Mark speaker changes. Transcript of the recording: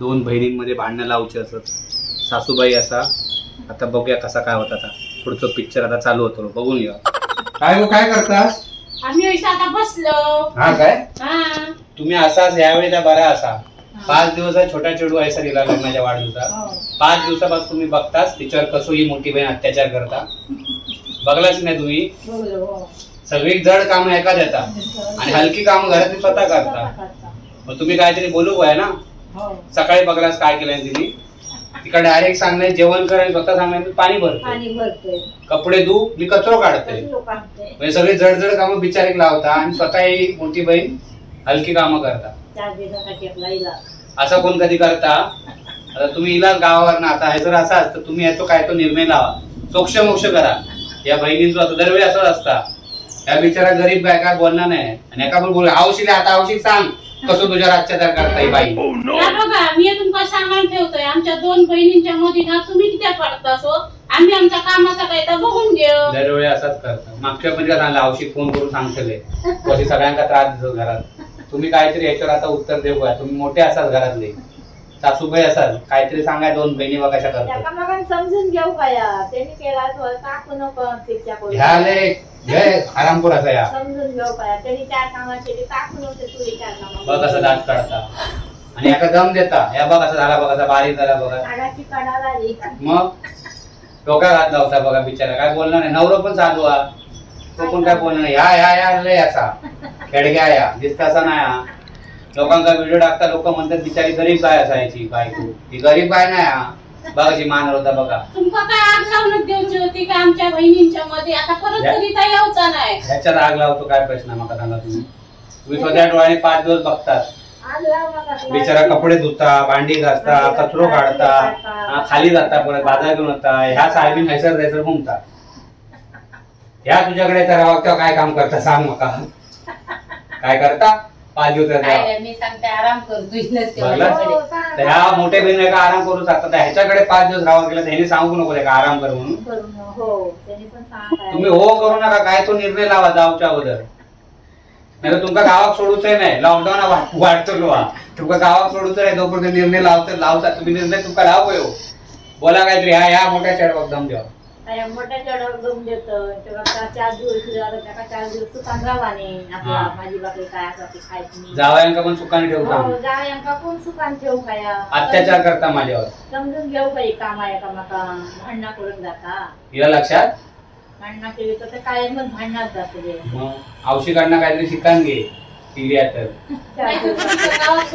Speaker 1: दोन बहिणींमध्ये भांडणं लावची असत. सासूबाई असा. आता बघूया कसा काय होता. आता पुढचं पिक्चर आता चालू होतो, बघून घ्या. काय करतास?
Speaker 2: आम्ही आता बसलो.
Speaker 1: हा काय
Speaker 2: तुम्ही
Speaker 1: असाच यावेळी बरा असा. 5 दिवस छोटा चेडू ऐसा दिला लग्नाच्या वाढदिवसा. 5 दिवसापासून तुम्ही बघताच तिच्यावर कसं ही मोठी बहीण अत्याचार करता. बघलाच नाही तुम्ही? सगळी जड काम एका देता आणि हलकी काम घरातली स्वतः करता. मग तुम्ही काहीतरी बोलू काय ना. सकाळी बघलास काय केलं तिने. तिकडे डायरेक्ट सांगणे जेवण कर आणि स्वतः सांगणे पाणी भरते, कपडे धु, मी कचरो काढते. म्हणजे सगळे जड कामं बिचारीक लावता आणि स्वतः ही मोठी बहीण हलकी कामं करता. असं कोण कधी करता? आता तुम्ही इलाज गावावर ना. आता हे जर असं असतं तुम्ही याचा काय तो निर्णय लावा, सोक्ष मोक्ष करा. या बहिणींचं दरवेळी असंच असता. या बिचारा गरीब काय बोलणार नाही आणि एका पण बोल आवशील आता आवशील सांग कसं तुझ्या अत्याचार करताय बाई.
Speaker 2: बघा मी तुमका सांगून ठेवतोय आमच्या दोन बहिणींच्या मध्ये ना तुम्ही किती पडतास. आम्ही आमच्या कामाचा काय तर बघून घेऊ.
Speaker 1: दरवेळी असंच करता. मागच्या पण सांगला औषध फोन करून सांगतले कशी सगळ्यांना त्रास देतो घरात. तुम्ही काहीतरी याच्यावर आता उत्तर देऊ का. तुम्ही मोठे असाल घरातले, सासूबाई असाल, काहीतरी सांगाय दोन बहिणी बघा कशा करतात.
Speaker 3: समजून घेऊ काय त्यांनी केला टाकू नको
Speaker 1: आरामपूर असा या
Speaker 3: समजून घेऊ काय त्यांनी 4 कामा केली टाकू नव्हते तुझे 4 कामा.
Speaker 1: बघ कसं दात काढता आणि एका दम देता. या बघ असं झाला बघा बारीक झाला बघा. मग डोक्या घात लावता बघा बिचारा. काय बोलणार नाही. नवरा पण साधू हा, तो पण काय बोलणार नाही. या लय असा खेडग्या या दिसता असा नाही. लोकांचा व्हिडिओ टाकता लोक म्हणतात बिचारी गरीब गाय असायची बायको. ती गरीब गाय नाही बघाची मानर होता बघा.
Speaker 2: तुमका काय आग लावून द्यायची होती का आमच्या बहिणींच्या मध्ये. आता परत कधी काय यायचा नाही.
Speaker 1: ह्याच्यात आग लावतो काय प्रश्न मला सांगा तुम्ही. तुम्ही स्वतः डोळ्याने 5 दिवस बघतात. बिचारा कपडे धुता, भांडी घासता, कचरो काढता, खाली जाता, परत बाजार घेऊन येता. ह्या साहेबीन हैसर दैसर घुमता. ह्या तुझ्याकडे करावं तेव्हा काय काम करता सांग मका. काय करता 5 दिवस
Speaker 2: मी सांगते आराम करतो.
Speaker 1: ह्या मोठ्या बहिणी का आराम करू शकतात. ह्याच्याकडे 5 दिवस राहावं गेलं त्यांनी सांगू नको का आराम कर म्हणून. तुम्ही हो करू नका. काय तो निर्णय लावा जाऊच्या अगोदर. नाही तुमका गावात सोडूच नाही. लॉकडाऊन वाटतो तुमका गावात सोडूच नाही. तोपर्यंत निर्णय लावता तुम्ही. निर्णय तुमका लाव बोला काहीतरी. ह्या मोठ्या चढ दम द्या.
Speaker 3: मोठ्या चढावर दम देतो. 4 दिवस सुकान रावाने आपला भाजी भाकरी काय असं खायची.
Speaker 1: जावयांका पण सुकाने ठेवता.
Speaker 3: जावयांका कोण सुकान ठेवू काय.
Speaker 1: अत्याचार करता माझ्यावर.
Speaker 3: समजून घेऊ काही काम आहे का माका. भांडणा करून जाता.
Speaker 1: हिला लक्षात
Speaker 3: भांडणा केली तर काय मग भांडणात जाते.
Speaker 1: मग औषध काढणं काहीतरी शिकान घे. टीव्ही तर
Speaker 3: गावात